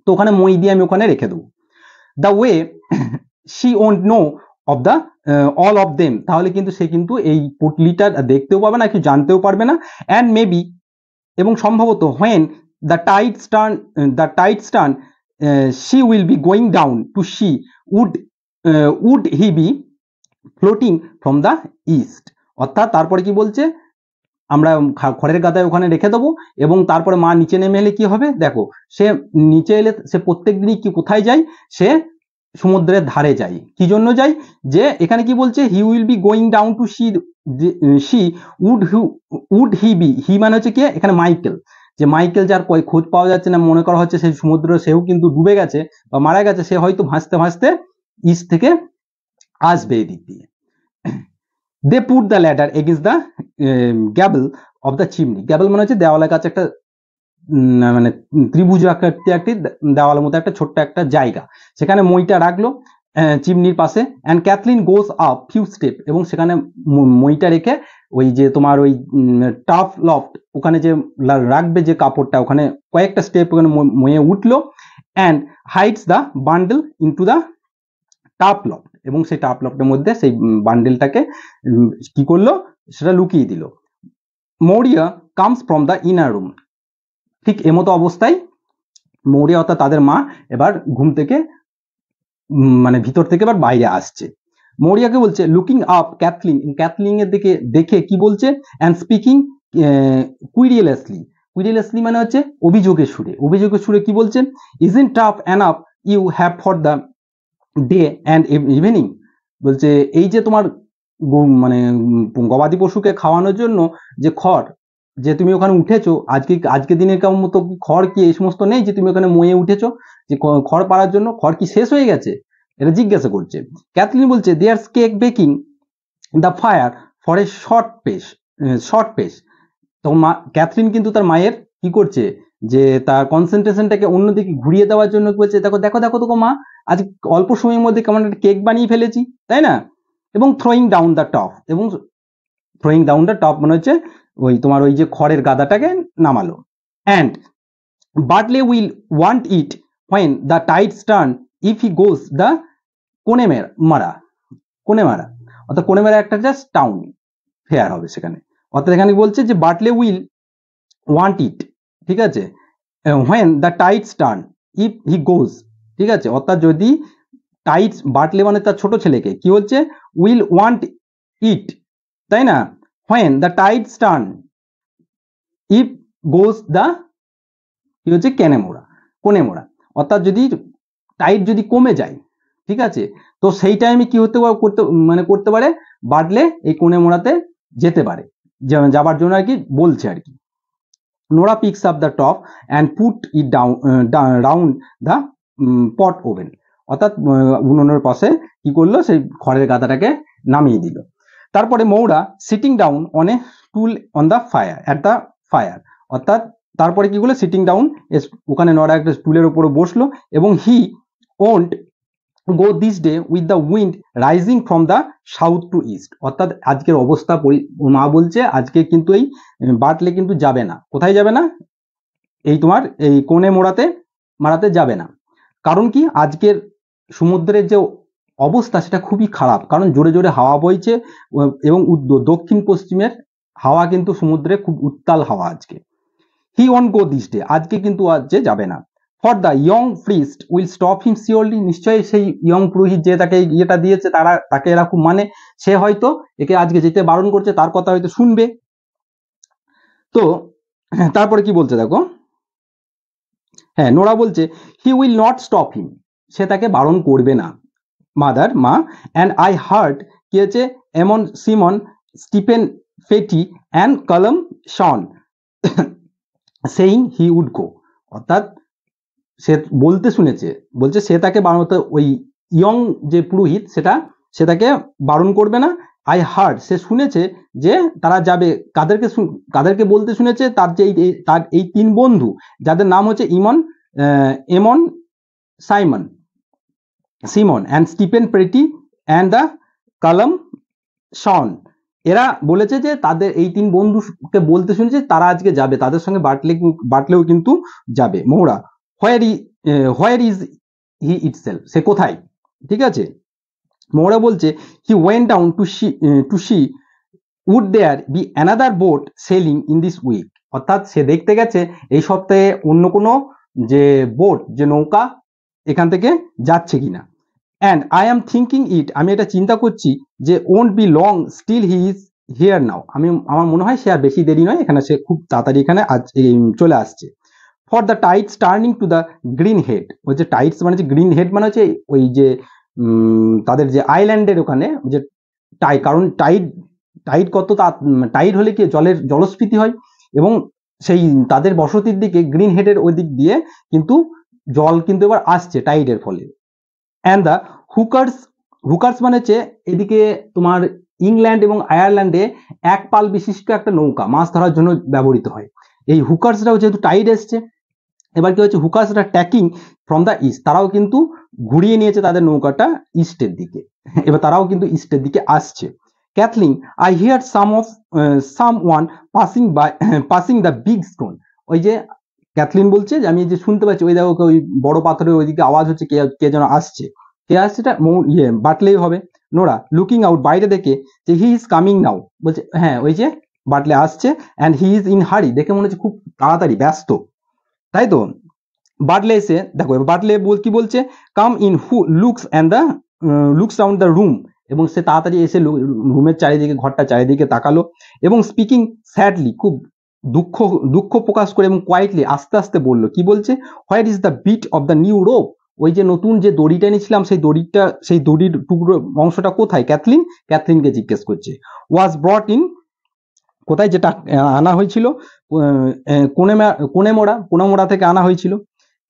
তো ওখানে মই দিয়ে আমি ওখানে রেখে দেবো। The way she won't know of the all of them, তাহলে কিন্তু সে কিন্তু এই পুটলিটা দেখতেও পাবে না, কিছু জানতেও পারবে না। অ্যান্ড মেবি, এবং সম্ভবত when the tides turn she will be going down to C would he be floating from the east, অর্থাৎ তারপরে কি বলছে আমরা খড়ের গাদায় ওখানে রেখে দেবো এবং তারপরে মা নিচে নেমে এলে কি হবে, দেখো সে নিচে এলে সে প্রত্যেক দিনই কি কোথায় যায়, সে সমুদ্রের ধারে যায়। কি জন্য যায়, যে এখানে কি বলছে he will be going down to C would he be, he মানে হচ্ছে কি এখানে মাইকেল, যে মাইকেল যার খোঁজ পাওয়া যাচ্ছে না, মনে করা হচ্ছে সেই সমুদ্র সেও কিন্তু ডুবে গেছে বা মারা গেছে, সে হয়তো ভাসতে ভাসতে ইস্ট থেকে আসবে এদিক দিয়ে। They put the ladder against the gable of the chimney, gable মানে হচ্ছে দেওয়ালের কাছে একটা মানে ত্রিভুজ একটি দেওয়ালের মধ্যে একটা ছোট্ট একটা জায়গা, সেখানে মইটা রাখলো চিমনির পাশে। And Cathleen goes up few step, এবং সেখানে মইটা রেখে ওই যে তোমার ওই টাফ লফট ওখানে যে রাখবে যে কাপড়টা, ওখানে কয়েকটা স্টেপ ওখানে ময়ে উঠলো। And hides the bundle into the tough loft, এবং সেই টাফ লফটের মধ্যে সেই বান্ডেলটাকে কি করলো, সেটা লুকিয়ে দিল। Maurya comes from the inner room, ঠিক এমতো অবস্থায় মৌরিয়া অর্থাৎ তাদের মা এবার ঘুম থেকে মানে ভিতর থেকে এবার বাইরে আসছে। মৌরিয়াকে বলছে লুকিং আপ ক্যাথলিন, ক্যাথলিন এর দিকে দেখে কি বলছে, অ্যান্ড স্পিকিং কুইরিয়াসলি, কুইরিয়াসলি মানে হচ্ছে অভিযোগের সুরে, অভিযোগের সুরে কি বলছে, isn't tough enough you have for the day and evening, বলছে এই যে তোমার মানে গবাদি পশুকে খাওয়ানোর জন্য যে খড়, যে তুমি ওখানে উঠেছো আজকে দিনের কেমন মতো খড় কি এই সমস্ত নেই যে তুমি ওখানে ময়ে উঠেছো, যে খড় পাড়ার জন্য খড় কি শেষ হয়ে গেছে, এটা জিজ্ঞাসা করছে। ক্যাথলিন বলছে there's cake baking the fire for a short pace. তখন ক্যাথরিন কিন্তু তার মায়ের কি করছে, যে তার কনসেন্ট্রেশনটাকে অন্যদিকে ঘুরিয়ে দেওয়ার জন্য বলছে দেখো দেখো দেখো তো মা, আজ অল্প সময়ের মধ্যে কেমন একটা কেক বানিয়ে ফেলেছি, তাই না। এবং থ্রোয়িং ডাউন দ্য টপ, এবং থ্রোয়িং ডাউন দ্য টপ মানে হচ্ছে ওই তোমার ওই যে খড়ের গাদাটাকে নামালো। And Bartley will want it when the tides turn if he goes the Connemara, অর্থাৎ কোনেমারা একটা জাস্ট টাউন ফেয়ার হবে সেখানে, অর্থাৎ এখানে বলছে যে বার্টলে উইল ওয়ান্ট ইট, ঠিক আছে, when the tides turn if he goes, ঠিক আছে, অর্থাৎ যদি টাইডস, বার্টলে মানে তার ছোট ছেলেকে কি হচ্ছে, উইল ওয়ান্ট ইট, তাই না, when the tides turn if goes the কি হচ্ছে কোনেমোরা, অর্থাৎ যদি টাইড যদি কমে যায়, ঠিক আছে, তো সেই টাইমে কি করতে পারে, বার্টলে এই কোনেমোরাতে যেতে পারে, যাবার জন্য আর কি বলছে আর কি। Nora peaks up the top and put it round the pot oven, অর্থাৎ উনুনের পাশে কি করলো, সেই খড়ের গাদাটাকে নামিয়ে দিল। তারপরে Maurya sitting down on a stool on the fire, অর্থাৎ তারপরে কি করলো, সিটিং ডাউন, ওখানে নোরা একটা স্টুলের উপরে বসলো, এবং হি won't go this day with the wind rising from the south two east, অর্থাৎ আজকের অবস্থা মা বলছে আজকে কিন্তু এই বার্টলে কিন্তু যাবে না, কোথায় যাবে না, এই তোমার এই মারাতে যাবে না, কারণ কি আজকের সমুদ্রের যে অবস্থা সেটা খুবই খারাপ, কারণ জোরে জোরে হাওয়া বইছে এবং দক্ষিণ পশ্চিমের হাওয়া কিন্তু সমুদ্রে খুব উত্তাল হাওয়া আজকে। He want go this day, আজকে কিন্তু আজকে যাবে না। For the young priest will stop him surely, নিশ্চয়ই সেই ইয়ং পুরোহিত যে তাকে ইয়েটা দিয়েছে তাকে এরা খুব মানে, সে হয়তো একে আজকে যেতে বারণ করছে, তার কথা হয়তো শুনবে। তো তারপরে কি বলছে দেখো, হ্যাঁ নোরা বলছে he will not stop him, সে তাকে বারণ করবে না, মা, অ্যান্ড আই হার্ড কি হচ্ছে, এমন সিমন স্টিফেন ফেটি অ্যান্ড কলম শন সেইং হি উড গো, অর্থাৎ সে বলতে শুনেছে, বলছে সে তাকে বারণ, ওই ইয়ং যে পুরোহিত সে তাকে বারণ করবে না। আই হার্ড, সে শুনেছে যে তারা যাবে, কাদেরকে বলতে শুনেছে, তার এই তিন বন্ধু যাদের নাম হচ্ছে এমন Simon and Stephen Pheety and the Colum Shawn, এরা বলেছে যে তাদের এই তিন বন্ধুকে বলতে শুনেছে তারা আজকে যাবে, তাদের সঙ্গে বাটলেও কিন্তু যাবে। মৌরা হোয়ার ইজ হি ইটসেলফ, সে কোথায়, ঠিক আছে, মৌরা বলছে he went down to C would there be another boat sailing in this week, অর্থাৎ সে দেখতে গেছে এই সপ্তাহে অন্য কোনো যে বোট, যে নৌকা এখান থেকে যাচ্ছে কিনা। And I am thinking it, আমি এটা চিন্তা করছি যে won't be long still he is here now, আমার মনে হয় সে আর বেশি দেরি নয়, এখানে সে খুব তাড়াতাড়ি এখানে চলে আসছে। For the Tides turning to the green head, ওই যে টাইডস মানে হচ্ছে গ্রিন হেড মানে হচ্ছে ওই যে তাদের যে আইল্যান্ডের ওখানে যে কারণ টাইড কত টাইড হলে কি জলস্ফীতি হয়, এবং সেই তাদের বসতির দিকে গ্রিন হেডের ওই দিক দিয়ে কিন্তু জল কিন্তু এবার আসছে টাইডের ফলে। অ্যান্ড দ্য হুকার্স মানে হচ্ছে এদিকে তোমার ইংল্যান্ড এবং আয়ারল্যান্ডে এক পাল বিশিষ্ট একটা নৌকা মাছ ধরার জন্য ব্যবহৃত হয়, এই হুকার্সরাও যেহেতু টাইড এসছে, এবার কি হচ্ছে, হুকার্সরা ট্যাকিং ফ্রম দ্য ইস্ট, তারাও কিন্তু ঘুরিয়ে নিয়েছে তাদের নৌকাটা ইস্টের দিকে, এবার তারাও কিন্তু ইস্টের দিকে আসছে। Cathleen I hear some one passing the big stone, ওই যে ক্যাথলিন বলছে যে আমি যে শুনতে পাচ্ছি ওই দেখো ওই বড় পাথরের ওইদিকে আওয়াজ হচ্ছে, কে যেন আসছে, কে আসছে, এটা বাটলেই হবে। নোরা লুকিং আউট, বাইরে দেখে যে হি ইজ কামিং নাও, বলছে হ্যাঁ ওই যে বাটলে আসছে, অ্যান্ড হি ইজ ইন হারি, দেখে মনে হচ্ছে খুব তাড়াতাড়ি ব্যস্ত, তাই তো। বাটলে এসে দেখো, বাটলে কি বলছে, come in who looks and the looks round the room, এবং সে তাড়াতাড়ি এসে রুমের চারিদিকে, ঘরটা চারিদিকে তাকালো, এবং স্পিকিং স্যাডলি, খুব দুঃখ দুঃখ প্রকাশ করে, এবং কোয়াইটলি, আস্তে আস্তে বললো, কি বলছে, where is the bit of the new rope, ওই যে নতুন যে দড়িটা এনেছিলাম, সেই দড়ির টুকরো অংশটা কোথায়, ক্যাথলিনকে জিজ্ঞেস করছে। ওয়াজ ব্রট ইন, কোথায়, যেটা আনা হয়েছিল, কোনেমোড়া থেকে আনা হয়েছিল।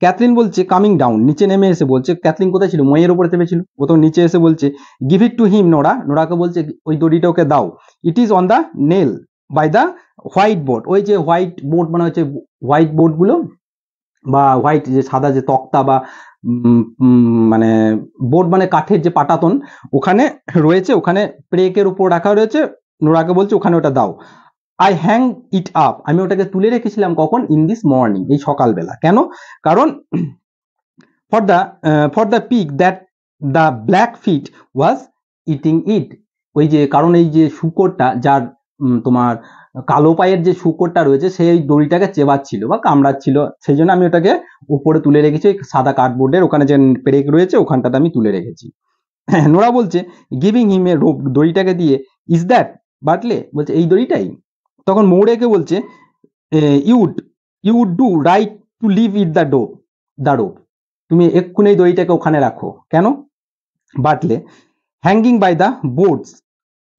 ক্যাথলিন বলছে কামিং ডাউন, নিচে নেমে এসে বলছে, ক্যাথলিন কোথায় ছিল, মইয়ের উপরে চেপেছিল, ও তো নিচে এসে বলছে, গিভ ইট টু হিম, নোরাকে বলছে ওই দড়িটা ওকে দাও, it is on the nail by the white board, ওই যে হোয়াইট বোর্ড মানে হচ্ছে হোয়াইট বোর্ড গুলো, বা হোয়াইট যে সাদা যে তক্তা, বা মানে বোর্ড মানে কাঠের যে পাটাতন ওখানে রয়েছে, ওখানে প্রেকের উপর রাখা রয়েছে, নোরাকে বলছে ওখানে ওটা দাও। আই হ্যাং ইট আপ, আমি ওটাকে তুলে রেখেছিলাম কখন, ইন দিস মর্নিং, এই সকালবেলা। কেন, কারণ for the pig that the black feet was eating it, ওই যে কারণ এই যে শূকরটা, যার তোমার কালো পায়ের যে শূকরটা রয়েছে, সেই দড়িটাকে চেবাচ্ছিল বা কামড়াচ্ছিল, সেই জন্য আমি ওটাকে উপরে তুলে রেখেছি, ওই সাদা কার্ডবোর্ডের ওখানে যে পেরেক রয়েছে ওখানটাতে আমি তুলে রেখেছি। নোরা বলছে গিভিং হিম এ রোপ, দড়িটাকে দিয়ে, ইজ দ্যাট, বাটলে বলছে এই দড়িটাই। তখন মৌরেকে বলছে you'd you'd do right to leave it the rope, তুমি এক্ষুনি এই দড়িটাকে ওখানে রাখো। কেন, Bartley hanging by the boards,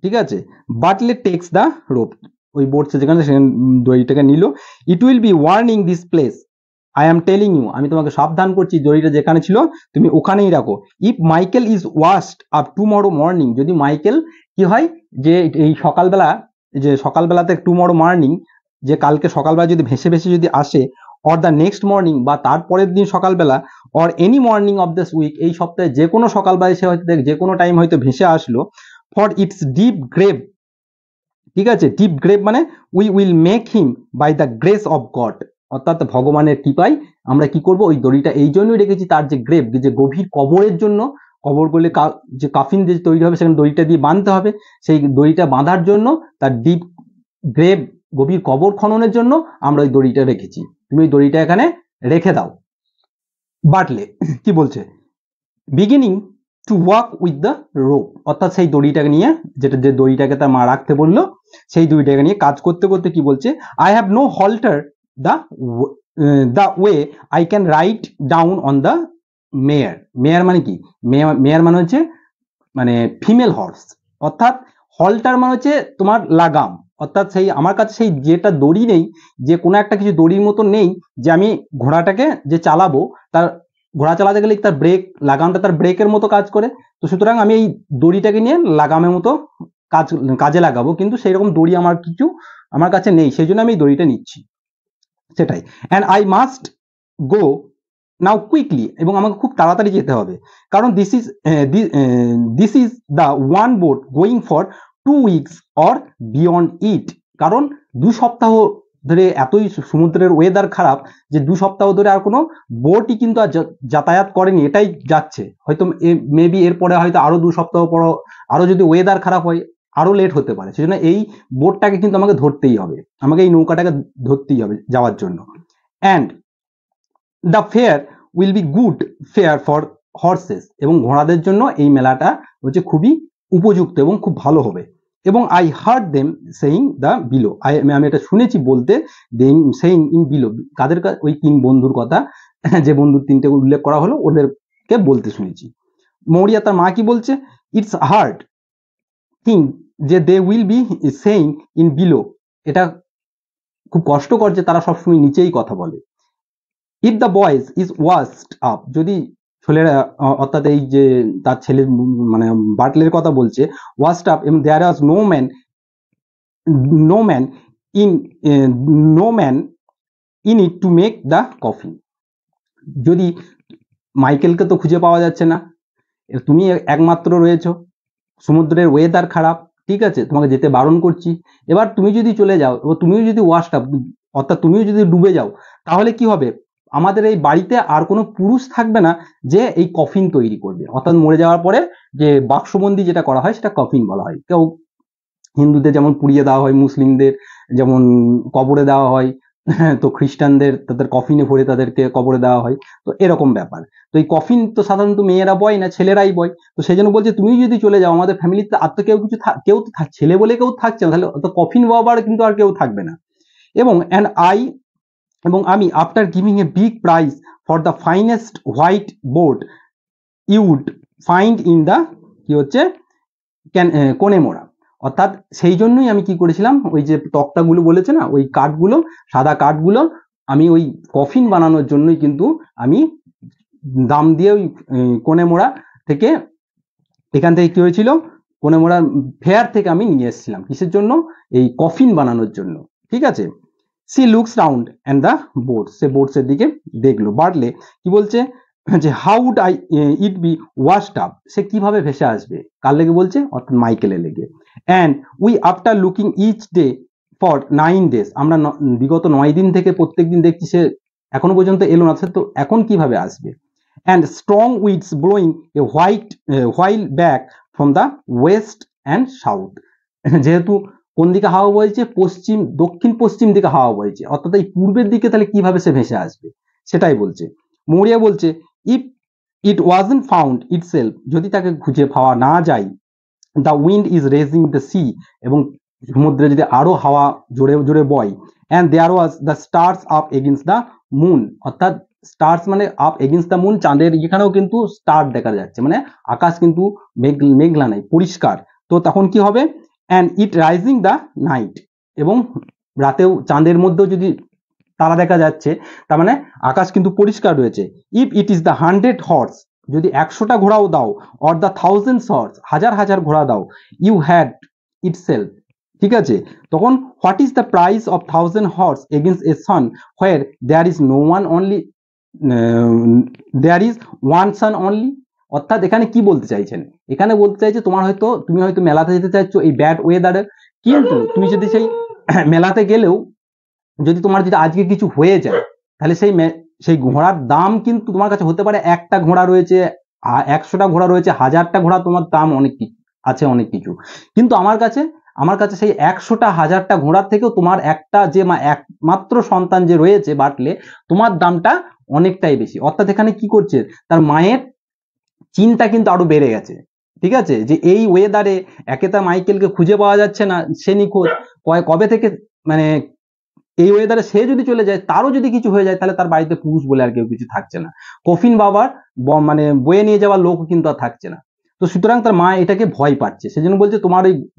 ঠিক আছে, বাটলে টেক্স দ্য রোপ, ওই বোর্ডসে যেখানে সেখানে দড়িটাকে নিল। It will be warning this place, I am telling you, আমি তোমাকে সাবধান করছি, দড়িটা যেখানে ছিল তুমি ওখানেই রাখো। If Michael is washed up tomorrow morning, যদি মাইকেল কি হয়, যে এই সকালবেলাতে টুমরো মর্নিং, যে কালকে সকালবেলা যদি ভেসে ভেসে যদি আসে, অর দ্য নেক্সট মর্নিং, বা তারপরের দিন সকালবেলা, or any morning of this week, এই সপ্তাহে যে কোনো সকালবেলা সে হয়তো যে কোনো টাইম হয়তো ভেসে আসলো, ফর ইটস ডিপ গ্রেভ, ঠিক আছে, ডিপ গ্রেভ মানে we will make him by the grace of God, অর্থাৎ ভগবানের কৃপায় আমরা কি করব, ওই দড়িটা এই জন্যই রেখেছি, তার যে গ্রেভ, যে গভীর কবরের জন্য, কবর করলে যে কাফিন যে তৈরি হবে সেখানে দড়িটা দিয়ে বাঁধতে হবে, সেই দড়িটা বাঁধার জন্য, তার ডিপ গ্রেভ, গভীর কবর খননের জন্য আমরা ওই দড়িটা রেখেছি, তুমি ওই দড়িটা এখানে রেখে দাও। বাটলে কি বলছে, beginning to walk with the rope, অর্থাৎ সেই দড়িটাকে নিয়ে, যেটা যে দড়িটাকে তার মা রাখতে বললো, সেই দড়িটাকে নিয়ে কাজ করতে করতে কি বলছে, I have no halter the the way I can ride down on the mare, mare মানে কি, মেয়ার মানে হচ্ছে মানে ফিমেল হর্স, অর্থাৎ হল্টার মানে হচ্ছে তোমার লাগাম, অর্থাৎ সেই আমার কাছে সেই যেটা দড়ি নেই, যে কোনো একটা কিছু দড়ির মতো নেই, যে আমি ঘোড়াটাকে যে চালাবো, তার ঘোড়া চালাতে গেলে তার লাগামটা তার ব্রেকের মতো কাজ করে, তো সুতরাং আমি এই দড়িটাকে নিয়ে লাগামের মতো কাজে লাগাবো, কিন্তু সেই রকম দড়ি আমার কাছে নেই, সেই জন্য আমি এই দড়িটা নিচ্ছি, সেটাই। And I must go now quickly, এবং আমাকে খুব তাড়াতাড়ি যেতে হবে, কারণ this is the one boat going for 2 weeks or beyond it, কারণ 2 সপ্তাহ ধরে এতই সমুদ্রের ওয়েদার খারাপ, যে 2 সপ্তাহ ধরে আর কোনো বোটই কিন্তু আর যাতায়াত করেনি, এটাই যাচ্ছে, হয়তো মেবি এরপরে হয়তো আরো 2 সপ্তাহ পর আরো যদি ওয়েদার খারাপ হয় আরো লেট হতে পারে, সেজন্য এই বোটটাকে কিন্তু আমাকে ধরতেই হবে, আমাকে এই নৌকাটাকে ধরতেই হবে যাওয়ার জন্য। And the fair will be good fare for horse's, এবং ঘোড়াদের জন্য এই মেলাটা হচ্ছে খুবই উপযুক্ত এবং খুব ভালো হবে। এবং I hard them saying the below, আমি এটা শুনেছি বলতে, সেইং ইন বিলো, কাদের, ওই 3 বন্ধুর কথা, যে বন্ধুর 3টে উল্লেখ করা হলো ওদেরকে বলতে শুনেছি। মৌরিয়া তার মা কি বলছে, ইটস হার্ড থিং যে they will be saying in below, এটা খুব কষ্টকর যে তারা সবসময় নিচেই কথা বলে। If the boys is washed up, যদি ছেলেরা, অর্থাৎ এই যে তার ছেলে মানে বাটলের কথা বলছে, ওয়াস্ট আপ, এবং there was no man in no man in it to make the coffin, যদি মাইকেলকে তো খুঁজে পাওয়া যাচ্ছে না, তুমি একমাত্র রয়েছো, সমুদ্রের ওয়েদার খারাপ, ঠিক আছে, তোমাকে যেতে বারণ করছি, এবার তুমি যদি চলে যাও, এবার তুমিও যদি ওয়াস্ট আপ, অর্থাৎ তুমিও যদি ডুবে যাও, তাহলে কি হবে, আমাদের এই বাড়িতে আর কোনো পুরুষ থাকবে না যে এই কফিন তৈরি করবে, অর্থাৎ মরে যাওয়ার পরে যে বাক্সবন্দি যেটা করা হয় সেটা কফিন বলা হয়। কেউ হিন্দুদের যেমন পুড়িয়ে দেওয়া হয়, মুসলিমদের যেমন কবরে দেওয়া হয়, তো খ্রিস্টানদের তাদের কফিনে ভরে তাদেরকে কবরে দেওয়া হয়, তো এরকম ব্যাপার। তো এই কফিন তো সাধারণত মেয়েরা বয় না, ছেলেরাই বয়। তো সেই জন্য বলছে তুমি যদি চলে যাও আমাদের ফ্যামিলিতে আর তো কেউ কিছু কেউ তো ছেলে বলে কেউ থাকছে না, তাহলে তো কফিন বাবার কিন্তু আর কেউ থাকবে না। এবং আমি after giving a big prize for the finest white board ইউড find in the কি হচ্ছে কোনেমোরা। অর্থাৎ সেই জন্যই আমি কি করেছিলাম, ওই যে তক্তাগুলো বলেছে না, ওই কাঠগুলো, সাদা কাঠগুলো আমি ওই কফিন বানানোর জন্যই কিন্তু আমি দাম দিয়ে ওই কোনেমোরা থেকে, এখান থেকে কি হয়েছিল, কোনেমোরা ফেয়ার থেকে আমি নিয়ে এসেছিলাম কিসের জন্য, এই কফিন বানানোর জন্য। ঠিক আছে। She looks round and the board, সে বোর্ডসের দিকে দেখলো। বার্টলে কি বলছে যে how would I it be washed up, সে কিভাবে ভেসে আসবে, কার লেগে বলছে, অর্থাৎ মাইকেলের লেগে। And we after looking each day for 9 days, আমরা বিগত 9 দিন থেকে প্রত্যেক দিন দেখছি সে এখনো পর্যন্ত এলো না, সে তো এখন কিভাবে আসবে। And strong weeds blowing a while back from the West and south, যেহেতু কোন দিকে হাওয়া বইছে, দক্ষিণ পশ্চিম দিকে হাওয়া বইছে, অর্থাৎ এই পূর্বের দিকে তাহলে কিভাবে সে ভেসে আসবে, সেটাই বলছে। মৌরিয়া বলছে if it wasn't found itself, যদি তাকে খুঁজে পাওয়া না যায়, the wind is raising the sea, এবং সমুদ্রে যদি আরো হাওয়া জোরে জোরে বয়, and there was the stars up against the moon, অর্থাৎ স্টার্স মানে আপ এগেইনস্ট দ্য মুন, চাঁদের এখানেও কিন্তু স্টার দেখা যাচ্ছে, মানে আকাশ কিন্তু মেঘলা নাই, পরিষ্কার। তো তখন কি হবে, and it rising the night, এবং রাতেও চাঁদের মধ্যেও যদি তারা দেখা যাচ্ছে, তার মানে আকাশ কিন্তু পরিষ্কার রয়েছে। If it is the 100 horse, যদি 100টা ঘোড়াও দাও, অর দ্য 1000 হর্স, হাজার হাজার ঘোড়া দাও, ইউ হ্যাড ইটসেলফ, ঠিক আছে। তখন what is the price of 1000 horse against a son where there is no one only, there is one son only, অর্থাৎ এখানে কি বলতে চাইছেন, এখানে বলতে চাইছে তুমি হয়তো মেলাতে যেতে চাইছো এই ব্যাড ওয়েদারে, কিন্তু তুমি যদি সেই মেলাতে গেলেও যদি তোমার যদি আজকে কিছু হয়ে যায়, তাহলে সেই ঘোড়ার দাম কিন্তু তোমার কাছে হতে পারে, একটা ঘোড়া রয়েছে, 100টা ঘোড়া রয়েছে, 1000টা ঘোড়া, তোমার দাম অনেক কিছু আছে, অনেক কিছু। কিন্তু আমার কাছে সেই 100টা 1000টা ঘোড়ার থেকেও তোমার একটা যে একমাত্র সন্তান যে রয়েছে বাটলে, তোমার দামটা অনেকটাই বেশি। অর্থাৎ এখানে কি করছে, তার মায়ের চিন্তা কিন্তু আরো বেড়ে গেছে। ঠিক আছে, যে এই ওয়েদারে একে তার মাইকেলকে খুঁজে পাওয়া যাচ্ছে না, সে নিখোঁজ, কবে থেকে, মানে এই ওয়েদারে সে যদি চলে যায়, তারও যদি কিছু হয়ে যায়, তাহলে তার বাড়িতে পুরুষ বলে আর কেউ কিছু থাকছে না, কফিন বাবার মানে বয়ে নিয়ে যাওয়ার লোক কিন্তু আর থাকছে না। তো সুতরাং তার মা এটাকে ভয় পাচ্ছে, সেজন্য বলছে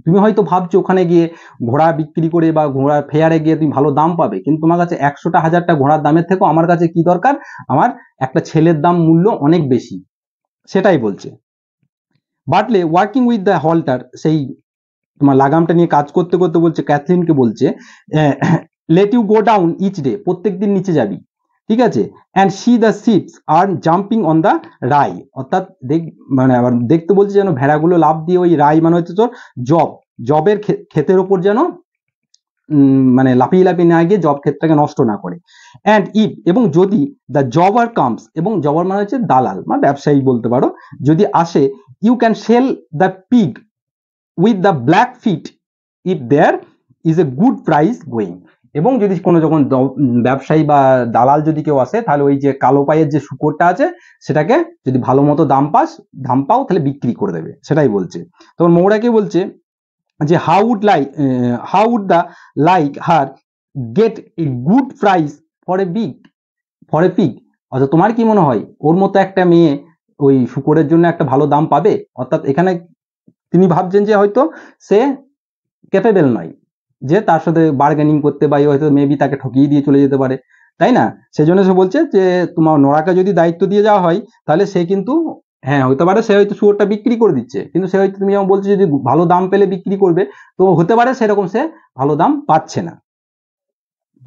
তুমি হয়তো ভাবছো ওখানে গিয়ে ঘোড়া বিক্রি করে বা ঘোড়ার ফেয়ারে গিয়ে তুমি ভালো দাম পাবে, কিন্তু তোমার কাছে 100টা 1000টা ঘোড়ার দামের থেকেও আমার কাছে কি দরকার, আমার একটা ছেলের দাম মূল্য অনেক বেশি, সেটাই বলছে। বাটলে ওয়ার্কিং উইথ দ্য হল্টার, সেই তোমার লাগামটা নিয়ে কাজ করতে করতে বলছে, ক্যাথলিনকে বলছে, let you go down each day, প্রত্যেক দিন নিচে যাবি, ঠিক আছে। And see the ships are jumping on the rye, অর্থাৎ মানে আবার দেখতে বলছে যেন ভেড়াগুলো লাফ দিয়ে ওই রাই মানে হচ্ছে তোর জবের ক্ষেতের ওপর যেন মানে লাফিয়ে লাফিয়ে না গিয়ে জব ক্ষেতটাকে নষ্ট না করে। অ্যান্ড ইফ, এবং যদি দ্য জবার কামস, এবং জবার মানে হচ্ছে দালাল বা ব্যবসায়ী বলতে পারো, যদি আসে, you can sell the pig with the black feet if there is a good price going, এবং যদি কোনো যখন ব্যবসায়ী বা দালাল যদি কেউ আসে, তাহলে ওই যে কালো পায়ের যে শুকরটা আছে, সেটাকে যদি ভালো মতো দাম পাও তাহলে বিক্রি করে দেবে, সেটাই বলছে। তখন মৌরাকে বলছে যে how would the like her get a good price for a pig, অর্থাৎ তোমার কি মনে হয় ওর মতো একটা মেয়ে ওই শুকরের জন্য একটা ভালো দাম পাবে? অর্থাৎ এখানে তিনি ভাবছেন যে হয়তো সে ক্যাপেবল নয়, যে তার সাথে বার্গেনিং করতে, বা হয়তো মেবি তাকে ঠকিয়ে দিয়ে চলে যেতে পারে, তাই না? সেজন্য সে বলছে যে তোমার নোরাকে যদি দায়িত্ব দিয়ে যাওয়া হয়, তাহলে সে কিন্তু, হ্যাঁ হতে পারে সে হয়তো শুয়োরটা বিক্রি করে দিচ্ছে, কিন্তু সে হয়তো তুমি যেমন বলছো যদি ভালো দাম পেলে বিক্রি করবে, তো হতে পারে সেরকম সে ভালো দাম পাচ্ছে না।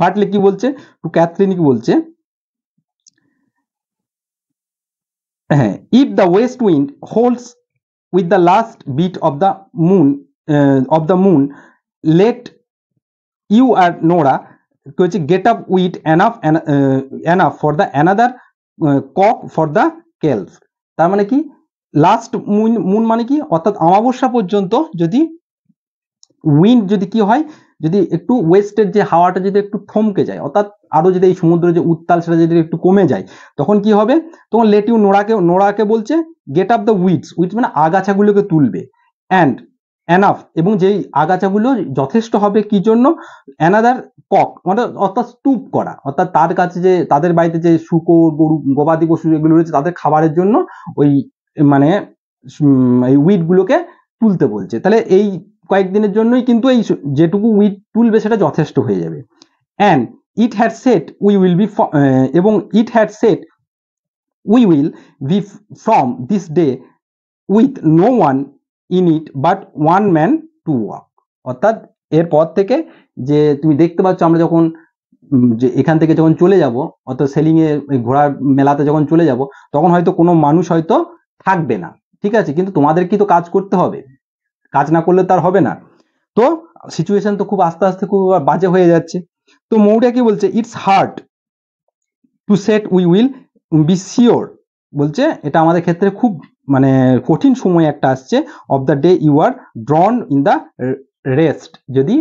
বাটলে কি বলছে, টু ক্যাথলিন কি বলছে, হ্যাঁ, if the west wind holds with the last bit of the moon let you আর নোরা হচ্ছে get up with enough for the another cock for the kells. তার মানে কি, লাস্ট মুন মানে কি, অর্থাৎ অমাবস্যা পর্যন্ত যদি উইন্ড যদি কি হয়, যদি একটু ওয়েস্টের যে হাওয়াটা যদি একটু থমকে যায়, অর্থাৎ আরো যদি এই সমুদ্রের যে উত্তাল সেটা যদি একটু কমে যায়, তখন কি হবে, তখন লেট ইউ নোরাকে বলছে get up the weeds, weeds মানে আগাছাগুলোকে তুলবে, অ্যান্ড এনাফ, এবং যেই আগাছাগুলো যথেষ্ট হবে কি জন্য, অ্যানাদার কক মানে অর্থাৎ স্তূপ করা, অর্থাৎ তার কাছে যে তাদের বাড়িতে যে শুকর গরু গবাদি পশু এগুলো রয়েছে তাদের খাবারের জন্য ওই মানে এই উইড গুলোকে তুলতে বলছে। তাহলে এই কয়েকদিনের জন্যই কিন্তু এই যেটুকু উইড তুলবে সেটা যথেষ্ট হয়ে যাবে। And it had set we will be, এবং it had set we will be from this day with no one in it but one man to walk, অর্থাৎ এরপর থেকে যে তুমি দেখতে পাচ্ছ আমরা যখন যে এখান থেকে যখন চলে যাব, অর্থাৎ সেলিং এ ঘোড়ার মেলাতে যখন চলে যাব, তখন হয়তো কোনো মানুষ হয়তো থাকবে না, ঠিক আছে, কিন্তু তোমাদের কি তো কাজ করতে হবে, কাজ না করলে তার হবে না। তো সিচুয়েশন তো খুব আস্তে আস্তে খুব বাজে হয়ে যাচ্ছে। তো মৌটা কি বলছে, it's hard to set we will be sure, বলছে এটা আমাদের ক্ষেত্রে খুব মানে কঠিন সময় একটা আসছে, of the day you are drawn in the rest, যদি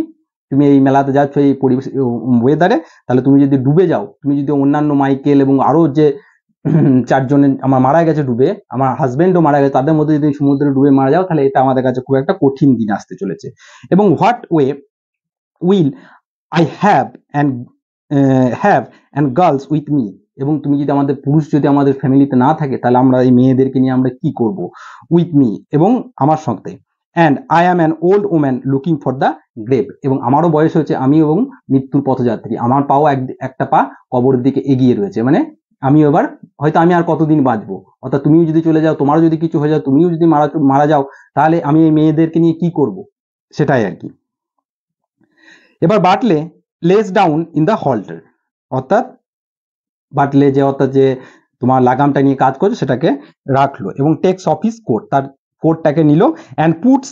তুমি এই মেলাতে যাচ্ছ এই পরিবেশ ওয়েদারে, তাহলে তুমি যদি ডুবে যাও, তুমি যদি অন্যান্য মাইকেল এবং আরো যে 4 জন আমার মারা গেছে ডুবে, আমার হাজবেন্ডও মারা গেছে, তাদের মধ্যে যদি সমুদ্রে ডুবে মারা যাও, তাহলে এটা আমাদের কাছে খুব একটা কঠিন দিন আসতে চলেছে। এবং what way will I have and girls with me, এবং তুমি যদি আমাদের পুরুষ যদি আমাদের ফ্যামিলিতে না থাকে, তাহলে আমরা এই মেয়েদেরকে নিয়ে আমরা কি করব, উইথ মি এবং আমার সাথে, and I am an old woman looking for the grave, এবং আমারও বয়স হয়েছে, আমি এবং মৃত্যুর পথযাত্রী, আমার পাও একটা পা কবরের দিকে এগিয়ে রয়েছে, মানে আমি এবার হয়তো আমি আর কতদিন বাঁচবো, অর্থাৎ তুমিও যদি চলে যাও, তোমারও যদি কিছু হয়ে যাও, তুমিও যদি মারা যাও, তাহলে আমি এই মেয়েদেরকে নিয়ে কি করব, সেটাই আর কি। এবার Bartley lays down in the halter, অর্থাৎ বাটলে যে অর্থাৎ যে তোমার লাগামটা নিয়ে কাজ করছে সেটাকে রাখলো, এবং টেক্স অফ হিজ কোট, তার কোটটাকে নিল, and puts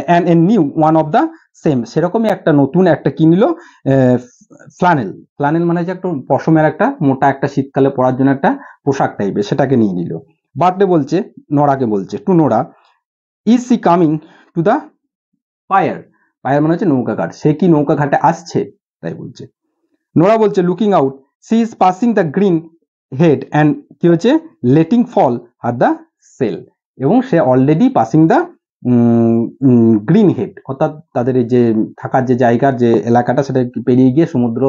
and a new one of the same, সেরকমই একটা নতুন একটা কি নিল, ফ্লানেল, ফ্লানেল মানে যে একটা পশমের একটা মোটা একটা শীতকালে পরার জন্য একটা পোশাক টাইপের, সেটাকে নিয়ে নিল। বাটলে বলছে, নোরাকে বলছে, to Nora, is she coming to the pier, pier মানে হচ্ছে নৌকা ঘাট, সে কি নৌকা ঘাটে আসছে, তাই বলছে। নোরা বলছে, looking out, she is passing the green head and কি হচ্ছে, letting fall her the sail, এবং সে already passing the green head, অর্থাৎ তাদের এই যে থাকার যে জায়গার যে এলাকাটা সেটা পেরিয়ে গিয়ে সমুদ্র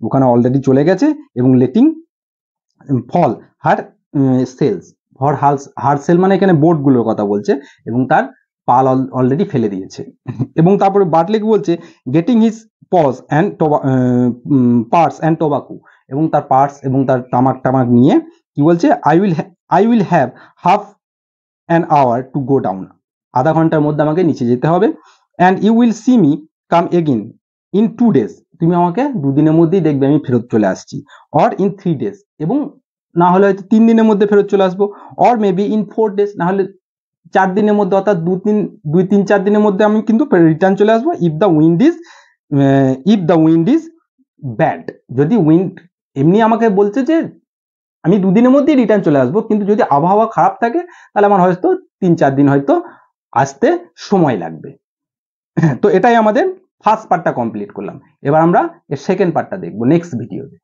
ওখানে অলরেডি চলে গেছে, এবং লেটিং ফল হার সেলস, হার সেল মানে এখানে বোট গুলোর কথা বলছে, এবং তার পাল অলরেডি ফেলে দিয়েছে। এবং তারপরে বাটলে কি বলছে, getting his pause and purse and tobacco, এবং তার পার্স এবং তার তামাক নিয়ে কি বলছে, I will have half an hour to go down, আধা ঘন্টার মধ্যে আমাকে নিচে যেতে হবে, and you will see me come again in 2 days, তুমি আমাকে 2 দিনের মধ্যেই দেখবে আমি ফেরত চলে আসছি, অর ইন 3 days, এবং না হলে হয়তো 3 দিনের মধ্যে ফেরত চলে আসবো, অর মেবি ইন 4 days, না হলে 4 দিনের মধ্যে, অর্থাৎ 2-3-4 দিনের মধ্যে আমি কিন্তু রিটার্ন চলে আসবো, if the wind is bad, যদি উইন্ড এমনি আমাকে বলছে যে আমি 2 দিনের মধ্যেই রিটার্ন চলে আসবো, কিন্তু যদি আবহাওয়া খারাপ থাকে তাহলে আমার হয়তো 3-4 দিন হয়তো আসতে সময় লাগবে। তো এটাই আমাদের ফার্স্ট পার্টটা কমপ্লিট করলাম, এবার আমরা এর সেকেন্ড পার্টটা দেখবো নেক্সট ভিডিওতে।